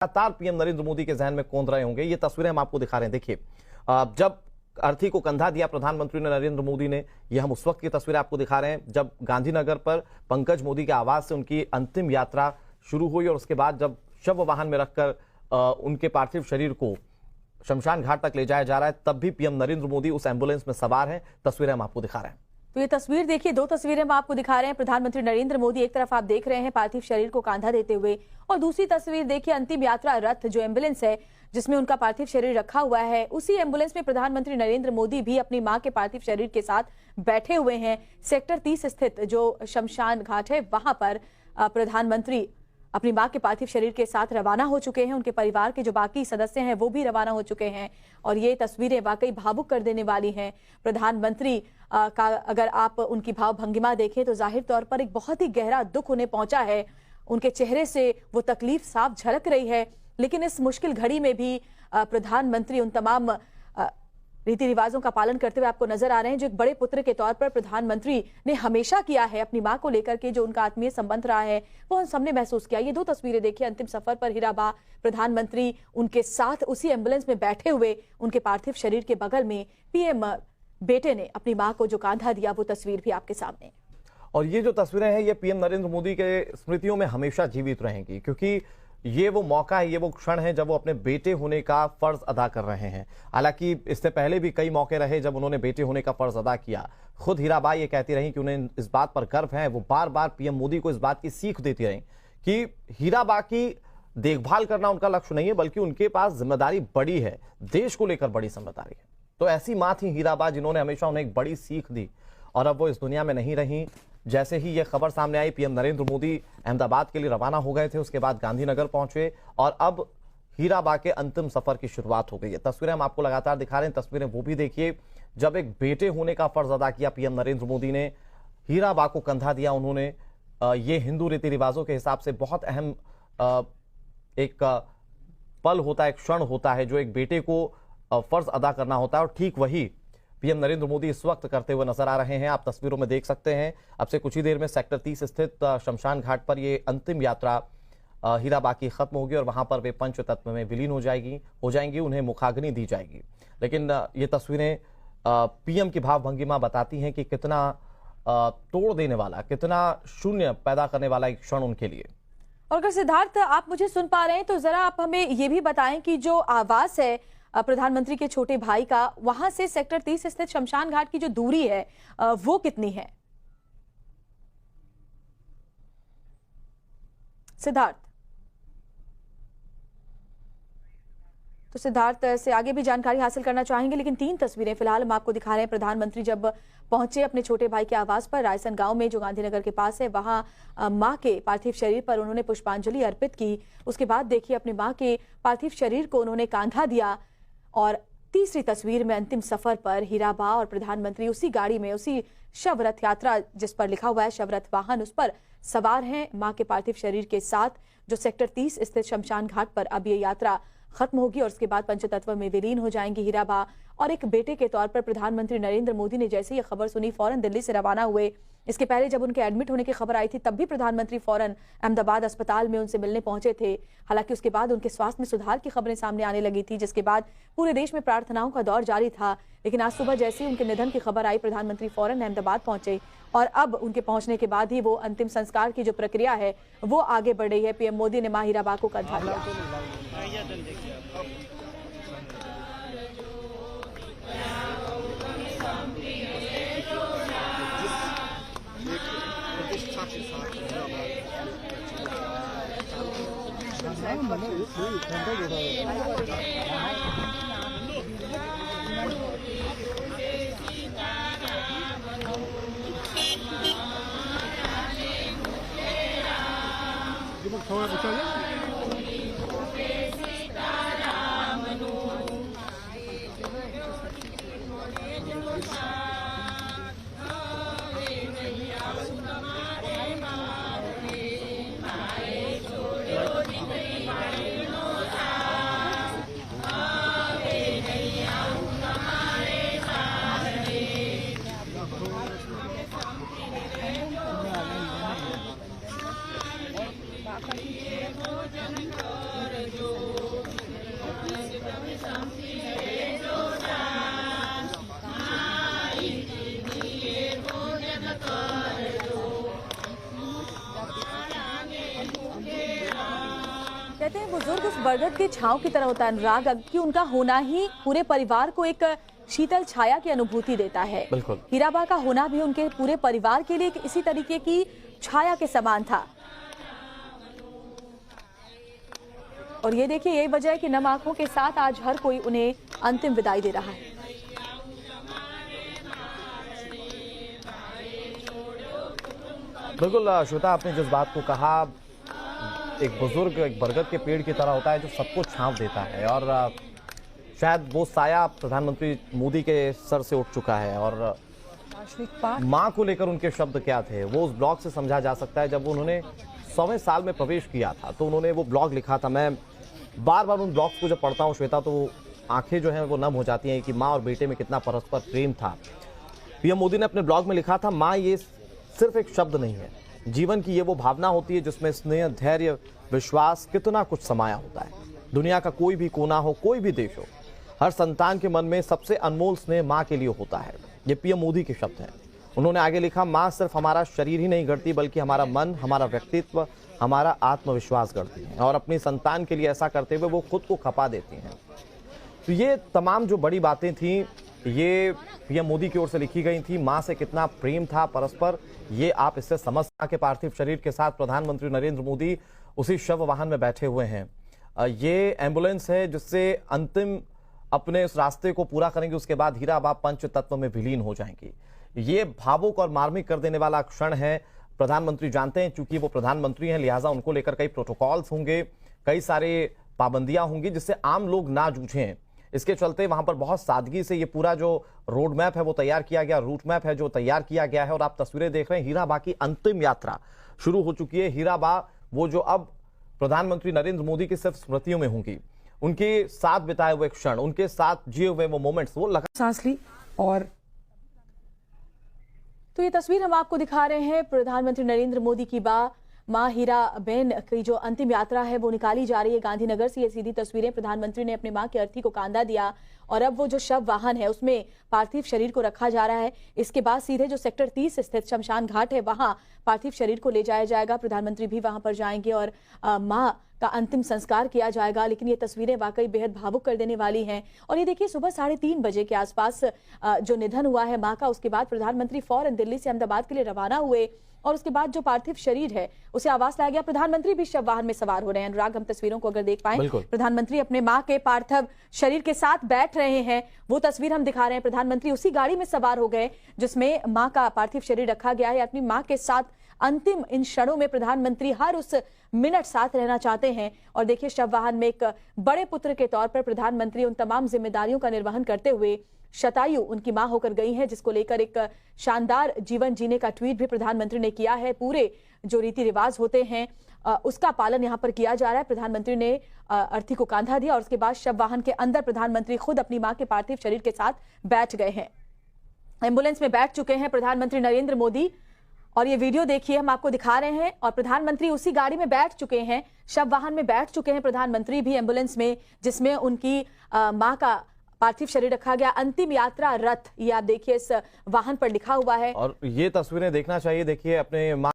लगातार पीएम नरेंद्र मोदी के जहन में कौंध रहे होंगे। ये तस्वीरें हम आपको दिखा रहे हैं। देखिए, जब अर्थी को कंधा दिया प्रधानमंत्री ने नरेंद्र मोदी ने, ये हम उस वक्त की तस्वीरें आपको दिखा रहे हैं जब गांधीनगर पर पंकज मोदी के आवास से उनकी अंतिम यात्रा शुरू हुई और उसके बाद जब शव वाहन में रखकर उनके पार्थिव शरीर को शमशान घाट तक ले जाया जा रहा है, तब भी पीएम नरेंद्र मोदी उस एम्बुलेंस में सवार हैं। तस्वीरें हम आपको दिखा रहे हैं। तो ये तस्वीर देखिए, दो तस्वीरें हम आपको दिखा रहे हैं। प्रधानमंत्री नरेंद्र मोदी एक तरफ आप देख रहे हैं पार्थिव शरीर को कांधा देते हुए, और दूसरी तस्वीर देखिए अंतिम यात्रा रथ जो एम्बुलेंस है जिसमें उनका पार्थिव शरीर रखा हुआ है, उसी एम्बुलेंस में प्रधानमंत्री नरेंद्र मोदी भी अपनी मां के पार्थिव शरीर के साथ बैठे हुए हैं। सेक्टर 30 स्थित जो शमशान घाट है वहां पर प्रधानमंत्री अपनी मां के पार्थिव शरीर के साथ रवाना हो चुके हैं। उनके परिवार के जो बाकी सदस्य हैं वो भी रवाना हो चुके हैं और ये तस्वीरें वाकई भावुक कर देने वाली हैं। प्रधानमंत्री का अगर आप उनकी भाव भंगिमा देखें तो जाहिर तौर पर एक बहुत ही गहरा दुख उन्हें पहुंचा है। उनके चेहरे से वो तकलीफ साफ झलक रही है, लेकिन इस मुश्किल घड़ी में भी प्रधानमंत्री उन तमाम रीति रिवाजों का पालन करते हुए आपको नजर आ रहे हैं जो एक बड़े पुत्र के तौर पर प्रधानमंत्री ने हमेशा किया है। अपनी मां को लेकर के जो उनका आत्मीय संबंध रहा है वो हम सबने महसूस किया। ये दो तस्वीरें देखिए, अंतिम सफर पर हीराबा, प्रधानमंत्री उनके साथ उसी एम्बुलेंस में बैठे हुए, उनके पार्थिव शरीर के बगल में पीएम बेटे ने अपनी मां को जो कांधा दिया, वो तस्वीर भी आपके सामने। और ये जो तस्वीरें हैं ये पीएम नरेंद्र मोदी के स्मृतियों में हमेशा जीवित रहेंगी, क्योंकि ये वो मौका है, ये वो क्षण है जब वो अपने बेटे होने का फर्ज अदा कर रहे हैं। हालांकि इससे पहले भी कई मौके रहे जब उन्होंने बेटे होने का फर्ज अदा किया। खुद हीराबा ये कहती रही कि उन्हें इस बात पर गर्व है। वो बार बार पीएम मोदी को इस बात की सीख देती रही कि हीराबा की देखभाल करना उनका लक्ष्य नहीं है, बल्कि उनके पास जिम्मेदारी बड़ी है, देश को लेकर बड़ी जिम्मेदारी है। तो ऐसी मां थी हीराबा जिन्होंने हमेशा उन्हें एक बड़ी सीख दी और अब वो इस दुनिया में नहीं रही। जैसे ही ये खबर सामने आई, पीएम नरेंद्र मोदी अहमदाबाद के लिए रवाना हो गए थे, उसके बाद गांधीनगर पहुंचे और अब हीराबा के अंतिम सफर की शुरुआत हो गई है। तस्वीरें हम आपको लगातार दिखा रहे हैं। तस्वीरें वो भी देखिए जब एक बेटे होने का फर्ज अदा किया पीएम नरेंद्र मोदी ने, हीराबा को कंधा दिया उन्होंने। ये हिंदू रीति रिवाजों के हिसाब से बहुत अहम एक पल होता है, एक क्षण होता है जो एक बेटे को फर्ज अदा करना होता है, और ठीक वही पीएम नरेंद्र मोदी इस वक्त करते हुए नजर आ रहे हैं। आप तस्वीरों में देख सकते हैं अब से कुछ ही देर में सेक्टर 30 स्थित शमशान घाट पर ये अंतिम यात्रा हीराबा की खत्म होगी और वहां पर वे पंच तत्व में विलीन हो जाएंगी, उन्हें मुखाग्नि दी जाएगी। लेकिन ये तस्वीरें पीएम की भाव भंगिमा बताती हैं कि कितना तोड़ देने वाला, कितना शून्य पैदा करने वाला एक क्षण उनके लिए। और अगर सिद्धार्थ आप मुझे सुन पा रहे हैं तो जरा आप हमें ये भी बताएं कि जो आवास है प्रधानमंत्री के छोटे भाई का, वहां से सेक्टर 30 स्थित शमशान घाट की जो दूरी है वो कितनी है? सिद्धार्थ, तो सिद्धार्थ से आगे भी जानकारी हासिल करना चाहेंगे, लेकिन 3 तस्वीरें फिलहाल हम आपको दिखा रहे हैं। प्रधानमंत्री जब पहुंचे अपने छोटे भाई के आवास पर रायसन गांव में जो गांधीनगर के पास है, वहां मां के पार्थिव शरीर पर उन्होंने पुष्पांजलि अर्पित की। उसके बाद देखिए अपनी मां के पार्थिव शरीर को उन्होंने कांधा दिया और तीसरी तस्वीर में अंतिम सफर पर हीराबा और प्रधानमंत्री उसी गाड़ी में, उसी शव रथ यात्रा जिस पर लिखा हुआ है शव रथ वाहन, उस पर सवार हैं मां के पार्थिव शरीर के साथ, जो सेक्टर 30 स्थित शमशान घाट पर अब ये यात्रा खत्म होगी और उसके बाद पंचतत्व में विलीन हो जाएंगी हीराबा। और एक बेटे के तौर पर प्रधानमंत्री नरेंद्र मोदी ने जैसे ये खबर सुनी फौरन दिल्ली से रवाना हुए। इसके पहले जब उनके एडमिट होने की खबर आई थी तब भी प्रधानमंत्री फौरन अहमदाबाद अस्पताल में उनसे मिलने पहुंचे थे। हालांकि उसके बाद उनके स्वास्थ्य में सुधार की खबरें सामने आने लगी थी, जिसके बाद पूरे देश में प्रार्थनाओं का दौर जारी था। लेकिन आज सुबह जैसे ही उनके निधन की खबर आई, प्रधानमंत्री फौरन अहमदाबाद पहुंचे और अब उनके पहुंचने के बाद ही वो अंतिम संस्कार की जो प्रक्रिया है वो आगे बढ़ रही है। पीएम मोदी ने मां हीराबा को कंधा दिया। हैं बुजुर्ग उस बरगद के छांव की तरह होता है अनुराग, कि उनका होना ही पूरे परिवार को एक शीतल छाया की अनुभूति देता है। बिल्कुल। हीराबा का होना भी उनके पूरे परिवार के लिए इसी तरीके की छाया के समान था। और ये देखिए, यही वजह है कि नम आंखों के साथ आज हर कोई उन्हें अंतिम विदाई दे रहा है। बिल्कुल श्वेता, आपने जिस बात को कहा, एक बुजुर्ग एक बरगद के पेड़ की तरह होता है जो सबको छांव देता है, और शायद वो साया प्रधानमंत्री मोदी के सर से उठ चुका है। और मां को लेकर उनके शब्द क्या थे वो उस ब्लॉग से समझा जा सकता है। जब उन्होंने 100वें साल में प्रवेश किया था तो उन्होंने वो ब्लॉग लिखा था। मैं बार बार उन ब्लॉग्स को जब पढ़ता हूँ श्वेता, तो आंखें जो हैं वो नम हो जाती हैं कि माँ और बेटे में कितना परस्पर प्रेम था। पीएम मोदी ने अपने ब्लॉग में लिखा था, माँ ये सिर्फ एक शब्द नहीं है, जीवन की ये वो भावना होती है जिसमें स्नेह, धैर्य, विश्वास, कितना कुछ समाया होता है। दुनिया का कोई भी कोना हो, कोई भी देश हो, हर संतान के मन में सबसे अनमोल स्नेह माँ के लिए होता है। ये पीएम मोदी के शब्द हैं। उन्होंने आगे लिखा, माँ सिर्फ हमारा शरीर ही नहीं गढ़ती बल्कि हमारा मन, हमारा व्यक्तित्व, हमारा आत्मविश्वास गढ़ती हैं, और अपनी संतान के लिए ऐसा करते हुए वो खुद को खपा देती हैं। तो ये तमाम जो बड़ी बातें थी ये पीएम मोदी की ओर से लिखी गई थी। मां से कितना प्रेम था परस्पर, ये आप इससे समझ के पार्थिव शरीर के साथ प्रधानमंत्री नरेंद्र मोदी उसी शव वाहन में बैठे हुए हैं। ये एम्बुलेंस है जिससे अंतिम अपने उस रास्ते को पूरा करेंगे, उसके बाद हीराबा पंच तत्व में विलीन हो जाएंगी। ये भावुक और मार्मिक कर देने वाला क्षण है। प्रधानमंत्री जानते हैं, चूंकि वो प्रधानमंत्री हैं, लिहाजा उनको लेकर कई प्रोटोकॉल्स होंगे, कई सारे पाबंदियां होंगी जिससे आम लोग ना जूझें। इसके चलते वहां पर बहुत सादगी से ये पूरा जो रोड मैप है वो तैयार किया गया, रूट मैप है जो तैयार किया गया है। और आप तस्वीरें देख रहे हैं, हीराबा की अंतिम यात्रा शुरू हो चुकी है। हीराबा वो जो अब प्रधानमंत्री नरेंद्र मोदी की सिर्फ स्मृतियों में होंगी, उनके साथ बिताए हुए क्षण, उनके साथ जिए हुए वो मोमेंट्स, वो लगा सांस ली। और तो ये तस्वीर हम आपको दिखा रहे हैं प्रधानमंत्री नरेंद्र मोदी की मां हीराबेन की जो अंतिम यात्रा है वो निकाली जा रही है गांधीनगर से। ये सीधी तस्वीरें, प्रधानमंत्री ने अपनी मां की अर्थी को कांधा दिया और अब वो जो शव वाहन है उसमें पार्थिव शरीर को रखा जा रहा है। इसके बाद सीधे जो सेक्टर 30 स्थित शमशान घाट है वहां पार्थिव शरीर को ले जाया जाएगा। प्रधानमंत्री भी वहां पर जाएंगे और मां का अंतिम संस्कार किया जाएगा। लेकिन ये तस्वीरें वाकई बेहद भावुक कर देने वाली हैं। और ये देखिए, सुबह 3:30 बजे के आसपास जो निधन हुआ है मां का, उसके बाद प्रधानमंत्री फौरन दिल्ली से अहमदाबाद के लिए रवाना हुए और उसके बाद जो पार्थिव शरीर है उसे आवास लाया गया। प्रधानमंत्री भी शव वाहन में सवार हो रहे हैं। अनुराग, हम तस्वीरों को अगर देख पाएं, प्रधानमंत्री अपने मां के पार्थिव शरीर के साथ बैठ रहे हैं, वो तस्वीर हम दिखा रहे हैं। प्रधानमंत्री उसी गाड़ी में सवार हो गए जिसमें मां का पार्थिव शरीर रखा गया है। अपनी मां के साथ अंतिम इन क्षणों में प्रधानमंत्री हर उस मिनट साथ रहना चाहते हैं। और देखिए, शव वाहन में एक बड़े पुत्र के तौर पर प्रधानमंत्री उन तमाम जिम्मेदारियों का निर्वहन करते हुए शतायु उनकी मां होकर गई हैं, जिसको लेकर एक शानदार जीवन जीने का ट्वीट भी प्रधानमंत्री ने किया है। पूरे जो रीति रिवाज होते हैं उसका पालन यहां पर किया जा रहा है। प्रधानमंत्री ने अर्थी को कांधा दिया और उसके बाद शव वाहन के अंदर प्रधानमंत्री खुद अपनी मां के पार्थिव शरीर के साथ बैठ गए हैं। एम्बुलेंस में बैठ चुके हैं प्रधानमंत्री नरेंद्र मोदी और ये वीडियो देखिए, हम आपको दिखा रहे हैं। और प्रधानमंत्री उसी गाड़ी में बैठ चुके हैं, शव वाहन में बैठ चुके हैं प्रधानमंत्री भी एम्बुलेंस में, जिसमें उनकी मां का पार्थिव शरीर रखा गया। अंतिम यात्रा रथ, ये आप देखिए इस वाहन पर लिखा हुआ है। और ये तस्वीरें देखना चाहिए। देखिए, अपने मां